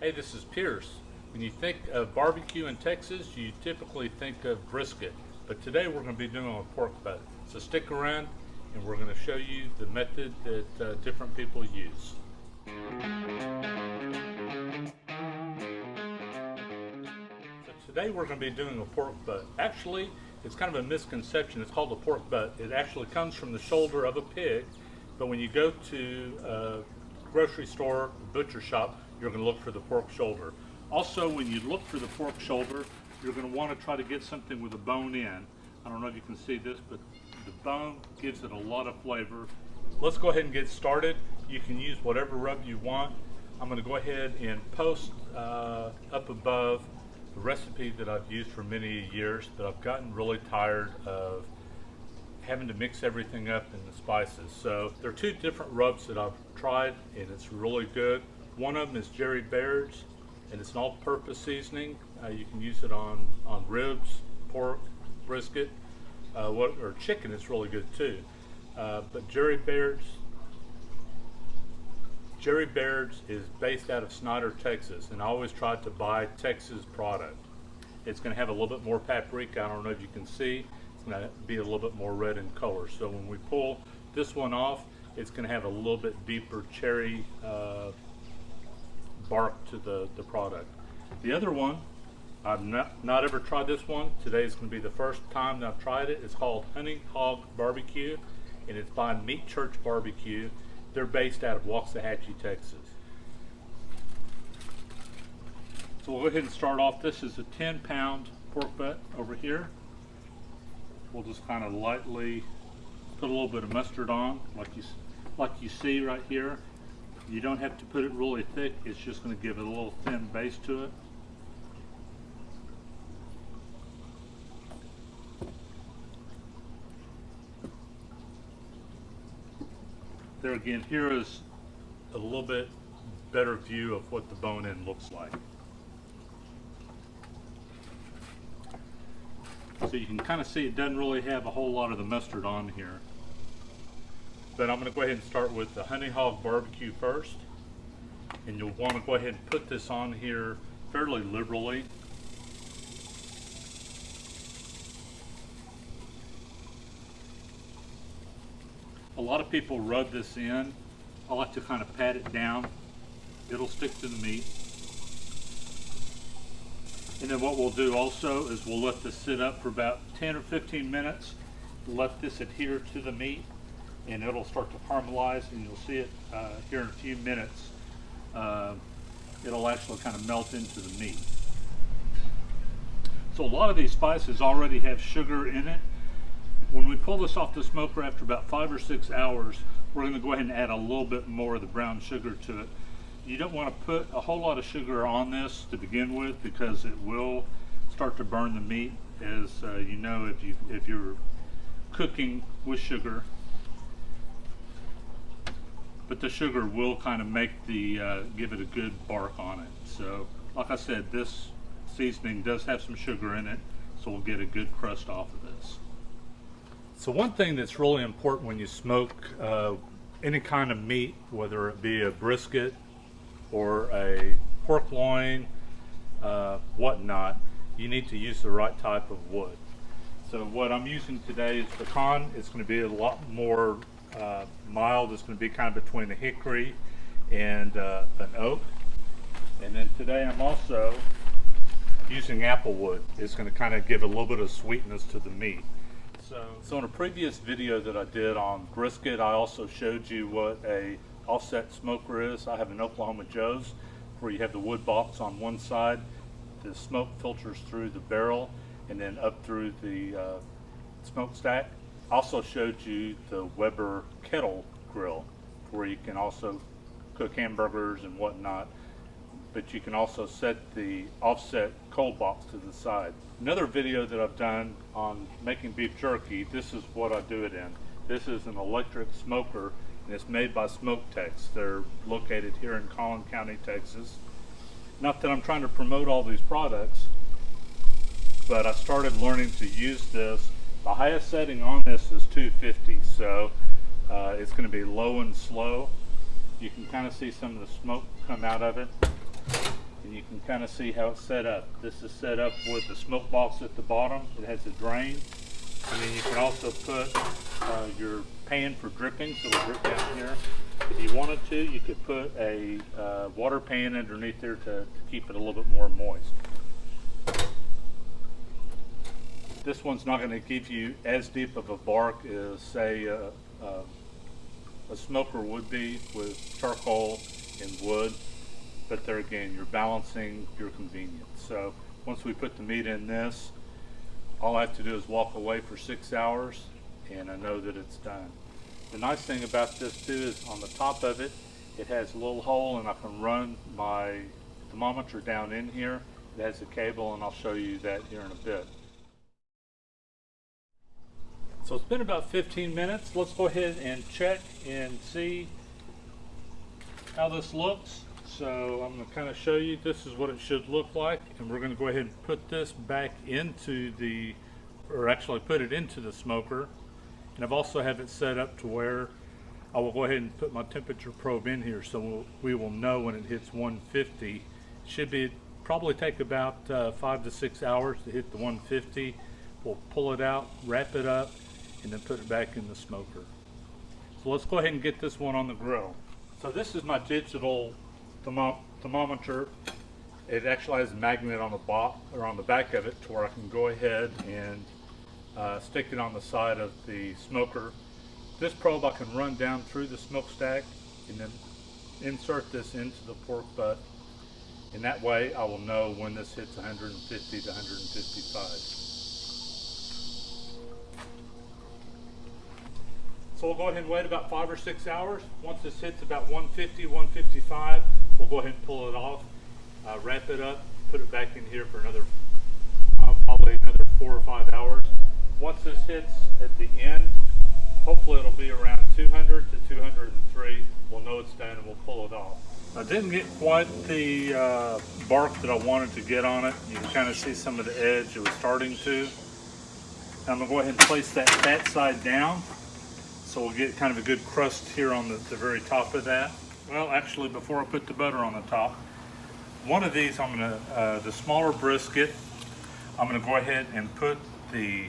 Hey, this is Pierce. When you think of barbecue in Texas, you typically think of brisket, but today we're going to be doing a pork butt. So stick around and we're going to show you the method that different people use. So today we're going to be doing a pork butt. Actually, it's kind of a misconception. It's called a pork butt. It actually comes from the shoulder of a pig, but when you go to a grocery store, butcher shop, you're going to look for the pork shoulder. Also, when you look for the pork shoulder, you're going to want to try to get something with a bone in. I don't know if you can see this, but the bone gives it a lot of flavor. Let's go ahead and get started. You can use whatever rub you want. I'm going to go ahead and post up above the recipe that I've used for many years, that I've gotten really tired of having to mix everything up in the spices. So there are two different rubs that I've tried and it's really good. One of them is Jerry Baird's, and it's an all-purpose seasoning. You can use it on ribs, pork, brisket, or chicken. It's really good too. But Jerry Baird's is based out of Snyder, Texas, and I always try to buy Texas product. It's going to have a little bit more paprika. I don't know if you can see. It's going to be a little bit more red in color. So when we pull this one off, it's going to have a little bit deeper cherry bark to the product. The other one, I've not ever tried this one. Today is going to be the first time that I've tried it. It's called Honey Hog Barbecue, and it's by Meat Church Barbecue. They're based out of Waxahachie, Texas. So we'll go ahead and start off. This is a 10-pound pork butt over here. We'll just kind of lightly put a little bit of mustard on, like you see right here. You don't have to put it really thick. It's just going to give it a little thin base to it. There again, here is a little bit better view of what the bone in looks like. So you can kind of see it doesn't really have a whole lot of the mustard on here. But I'm going to go ahead and start with the Honey Hog Barbecue first. And you'll want to go ahead and put this on here fairly liberally. A lot of people rub this in. I like to kind of pat it down. It'll stick to the meat. And then what we'll do also is we'll let this sit up for about 10 or 15 minutes. Let this adhere to the meat, and it'll start to caramelize, and you'll see it here in a few minutes. It'll actually kind of melt into the meat. So a lot of these spices already have sugar in it. When we pull this off the smoker after about 5 or 6 hours, we're going to go ahead and add a little bit more of the brown sugar to it. You don't want to put a whole lot of sugar on this to begin with, because it will start to burn the meat, as you know, if you're cooking with sugar. But the sugar will kind of make give it a good bark on it. So like I said, this seasoning does have some sugar in it, so we'll get a good crust off of this. So one thing that's really important when you smoke any kind of meat, whether it be a brisket or a pork loin, whatnot, you need to use the right type of wood. So what I'm using today is pecan. It's going to be a lot more mild. It's going to be kind of between a hickory and an oak. And then today I'm also using apple wood. It's going to kind of give a little bit of sweetness to the meat. So in a previous video that I did on brisket, I also showed you what a offset smoker is. I have an Oklahoma Joe's, where you have the wood box on one side. The smoke filters through the barrel and then up through the smokestack. I also showed you the Weber kettle grill, where you can also cook hamburgers and whatnot, but you can also set the offset cold box to the side. Another video that I've done on making beef jerky, this is what I do it in. This is an electric smoker, and it's made by Smoke Tex. They're located here in Collin County, Texas. Not that I'm trying to promote all these products, but I started learning to use this. The highest setting on this is 250, so it's going to be low and slow. You can kind of see some of the smoke come out of it. And you can kind of see how it's set up. This is set up with the smoke box at the bottom. It has a drain. And then you can also put your pan for dripping, so it'll drip down here. If you wanted to, you could put a water pan underneath there to keep it a little bit more moist. This one's not going to give you as deep of a bark as, say, a smoker would be with charcoal and wood. But there again, you're balancing your convenience. So once we put the meat in this, all I have to do is walk away for 6 hours and I know that it's done. The nice thing about this too is on the top of it, it has a little hole and I can run my thermometer down in here. It has a cable and I'll show you that here in a bit. So it's been about 15 minutes. Let's go ahead and check and see how this looks. So I'm going to kind of show you, this is what it should look like, and we're going to go ahead and put this back into the, or actually put it into the smoker. And I've also have it set up to where I will go ahead and put my temperature probe in here, so we will know when it hits 150. It should be probably take about 5 to 6 hours to hit the 150. We'll pull it out, wrap it up, and then put it back in the smoker. So let's go ahead and get this one on the grill. So this is my digital thermometer. It actually has a magnet on the back of it to where I can go ahead and stick it on the side of the smoker. This probe I can run down through the smokestack and then insert this into the pork butt, and that way I will know when this hits 150 to 155. So we'll go ahead and wait about 5 or 6 hours. Once this hits about 150, 155, we'll go ahead and pull it off, wrap it up, put it back in here for another, probably another 4 or 5 hours. Once this hits at the end, hopefully it'll be around 200 to 203. We'll know it's done and we'll pull it off. I didn't get quite the bark that I wanted to get on it. You can kind of see some of the edge it was starting to. I'm going to go ahead and place that fat side down, so we'll get kind of a good crust here on the very top of that. Well, actually, before I put the butter on the top, one of these I'm going to, the smaller brisket, I'm going to go ahead and put the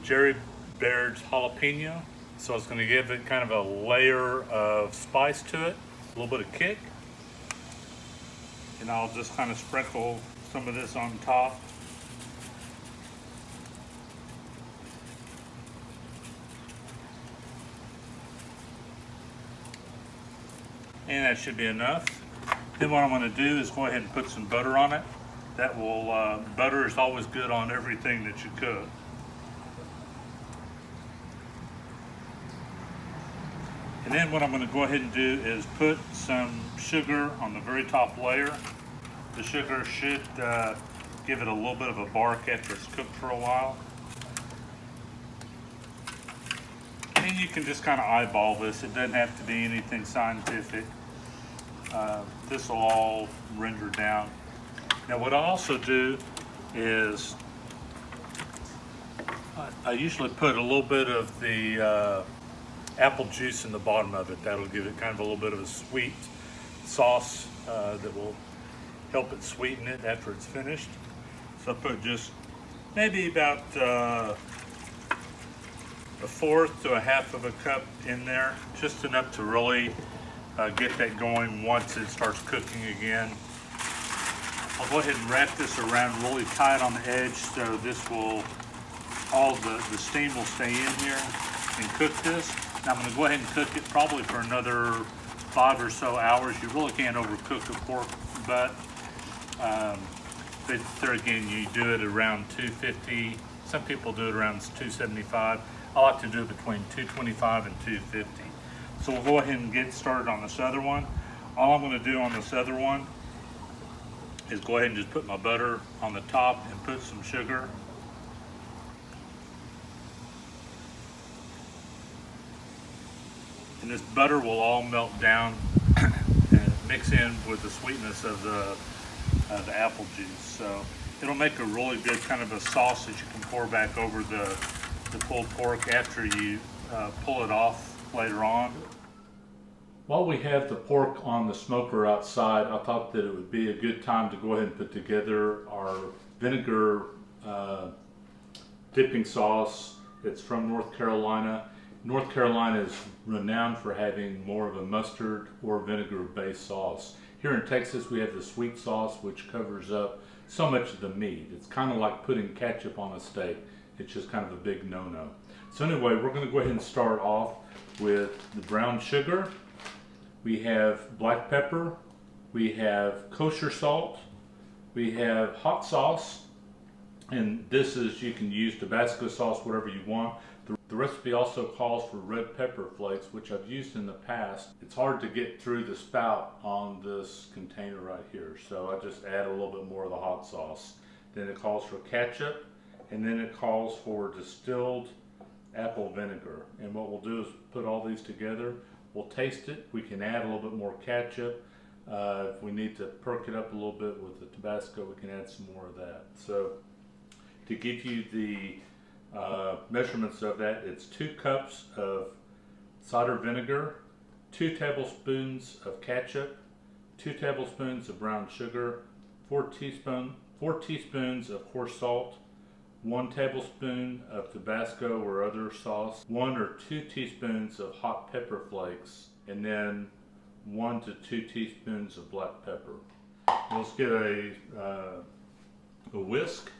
Jerry Baird's jalapeno. So it's going to give it kind of a layer of spice to it, a little bit of kick. And I'll just kind of sprinkle some of this on top. And that should be enough. Then what I'm going to do is go ahead and put some butter on it. That will, butter is always good on everything that you cook. And then what I'm going to go ahead and do is put some sugar on the very top layer. The sugar should give it a little bit of a bark after it's cooked for a while. And you can just kind of eyeball this. It doesn't have to be anything scientific. This will all render down. Now what I also do is I usually put a little bit of the apple juice in the bottom of it. That'll give it kind of a little bit of a sweet sauce that will help it sweeten it after it's finished. So I put just maybe about a fourth to a half of a cup in there, just enough to really get that going once it starts cooking again. I'll go ahead and wrap this around really tight on the edge so this will, all the steam will stay in here and cook this. Now I'm going to go ahead and cook it probably for another 5 or so hours. You really can't overcook a pork butt. But there again, you do it around 250. Some people do it around 275. I like to do it between 225 and 250. So we'll go ahead and get started on this other one. All I'm going to do on this other one is go ahead and just put my butter on the top and put some sugar. And this butter will all melt down and mix in with the sweetness of the apple juice. So it'll make a really good kind of a sauce that you can pour back over the pulled pork after you pull it off later on. While we have the pork on the smoker outside, I thought that it would be a good time to go ahead and put together our vinegar dipping sauce. It's from North Carolina. North Carolina is renowned for having more of a mustard or vinegar based sauce. Here in Texas we have the sweet sauce, which covers up so much of the meat. It's kind of like putting ketchup on a steak. It's just kind of a big no-no. So anyway, we're going to go ahead and start off with the brown sugar. We have black pepper, we have kosher salt, we have hot sauce, and this is, you can use Tabasco sauce, whatever you want. The recipe also calls for red pepper flakes, which I've used in the past. It's hard to get through the spout on this container right here, so I just add a little bit more of the hot sauce. Then it calls for ketchup, and then it calls for distilled apple vinegar. And what we'll do is put all these together. We'll taste it. We can add a little bit more ketchup. If we need to perk it up a little bit with the Tabasco, we can add some more of that. So to give you the measurements of that, it's 2 cups of cider vinegar, 2 tablespoons of ketchup, 2 tablespoons of brown sugar, 4 teaspoons of coarse salt, 1 tablespoon of Tabasco or other sauce, 1 or 2 teaspoons of hot pepper flakes, and then 1 to 2 teaspoons of black pepper. Let's get a whisk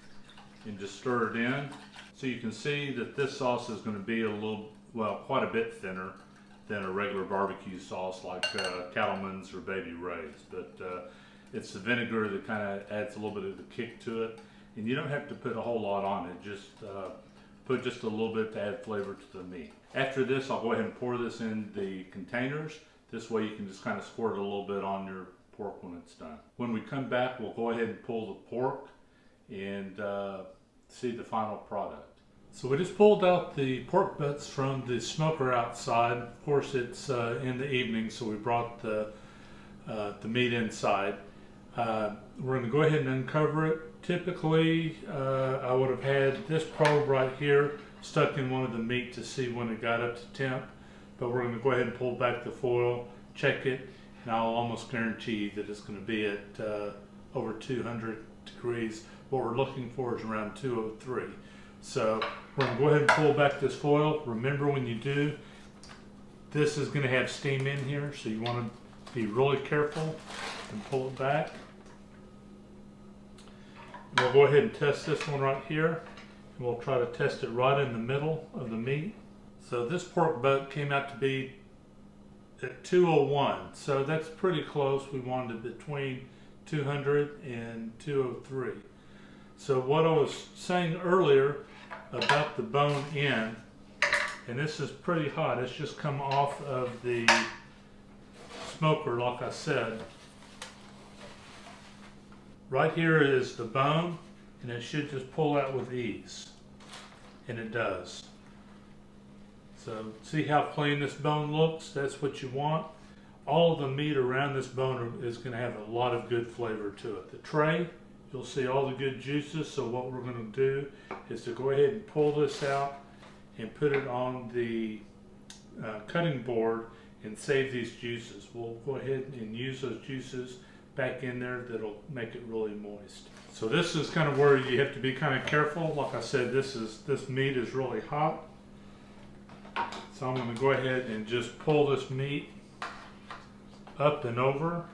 and just stir it in. So you can see that this sauce is going to be a little, well, quite a bit thinner than a regular barbecue sauce like Cattleman's or Baby Ray's. But it's the vinegar that kind of adds a little bit of the kick to it. And you don't have to put a whole lot on it, just put just a little bit to add flavor to the meat. After this, I'll go ahead and pour this in the containers. This way you can just kind of squirt it a little bit on your pork when it's done. When we come back, we'll go ahead and pull the pork and see the final product. So we just pulled out the pork butts from the smoker outside. Of course, it's in the evening, so we brought the meat inside. We're going to go ahead and uncover it. Typically, I would have had this probe right here stuck in one of the meat to see when it got up to temp, but we're going to go ahead and pull back the foil, check it, and I'll almost guarantee that it's going to be at over 200 degrees. What we're looking for is around 203. So we're going to go ahead and pull back this foil. Remember, when you do, this is going to have steam in here, so you want to be really careful and pull it back. We'll go ahead and test this one right here. And we'll try to test it right in the middle of the meat. So this pork butt came out to be at 201. So that's pretty close. We wanted it between 200 and 203. So what I was saying earlier about the bone in, and this is pretty hot. It's just come off of the smoker, like I said. Right here is the bone, and it should just pull out with ease, and it does. So see how clean this bone looks? That's what you want. All of the meat around this bone is going to have a lot of good flavor to it. The tray, you'll see all the good juices, so what we're going to do is to go ahead and pull this out and put it on the cutting board and save these juices. We'll go ahead and use those juices back in there. That'll make it really moist. So this is kind of where you have to be kind of careful. Like I said, this meat is really hot. So I'm going to go ahead and just pull this meat up and over.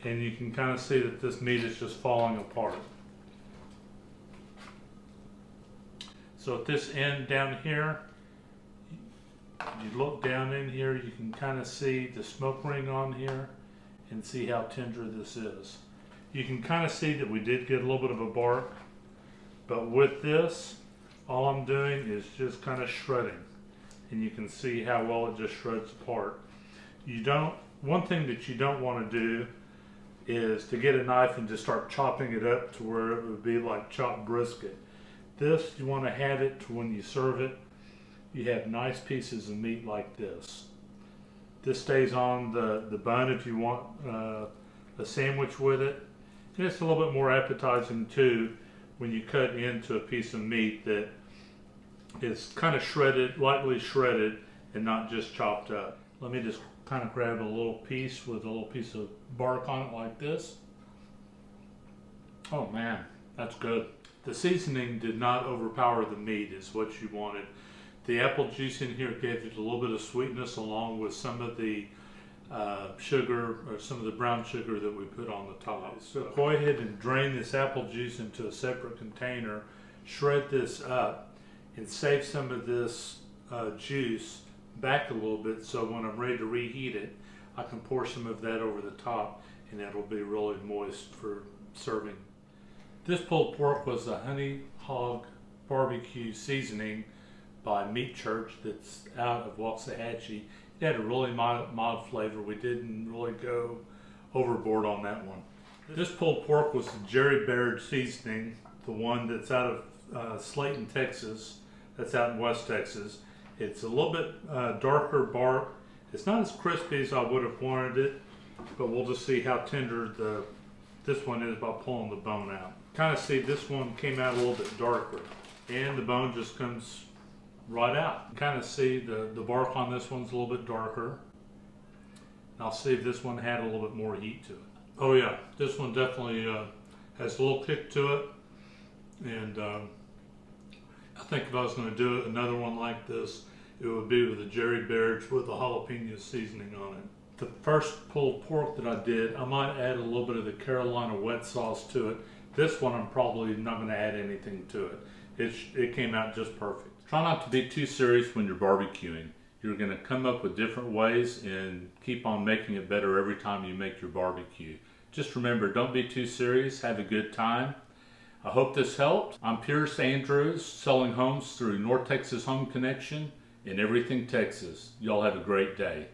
And you can kind of see that this meat is just falling apart. So at this end down here, you look down in here, you can kind of see the smoke ring on here and see how tender this is. You can kind of see that we did get a little bit of a bark, but with this, all I'm doing is just kind of shredding, and you can see how well it just shreds apart. One thing that you don't want to do is to get a knife and just start chopping it up to where it would be like chopped brisket. This, you want to have it to when you serve it, you have nice pieces of meat like this. This stays on the bun if you want a sandwich with it. And it's a little bit more appetizing too when you cut into a piece of meat that is kind of shredded, lightly shredded, and not just chopped up. Let me just kind of grab a little piece with a little piece of bark on it like this. Oh man, that's good. The seasoning did not overpower the meat is what you wanted. The apple juice in here gave it a little bit of sweetness along with some of the sugar, or some of the brown sugar that we put on the top. So go ahead and drain this apple juice into a separate container, shred this up, and save some of this juice back a little bit so when I'm ready to reheat it, I can pour some of that over the top and that'll be really moist for serving. This pulled pork was a honey hog barbecue seasoning by Meat Church that's out of Waxahachie. It had a really mild flavor. We didn't really go overboard on that one. This pulled pork was the Jerry Baird seasoning, the one that's out of Slayton, Texas. That's out in West Texas. It's a little bit darker bark. It's not as crispy as I would have wanted it, but we'll just see how tender this one is by pulling the bone out. Kind of see this one came out a little bit darker, and the bone just comes right out. Kind of see the bark on this one's a little bit darker. And I'll see if this one had a little bit more heat to it. Oh yeah, this one definitely has a little kick to it, and I think if I was going to do another one like this, it would be with the Jerry Baird's with the jalapeno seasoning on it. The first pulled pork that I did, I might add a little bit of the Carolina wet sauce to it. This one I'm probably not going to add anything to it. It came out just perfect. Try not to be too serious when you're barbecuing. You're going to come up with different ways and keep on making it better every time you make your barbecue. Just remember, don't be too serious, have a good time. I hope this helped. I'm Pierce Andrews, selling homes through North Texas Home Connection in Everything, Texas. Y'all have a great day.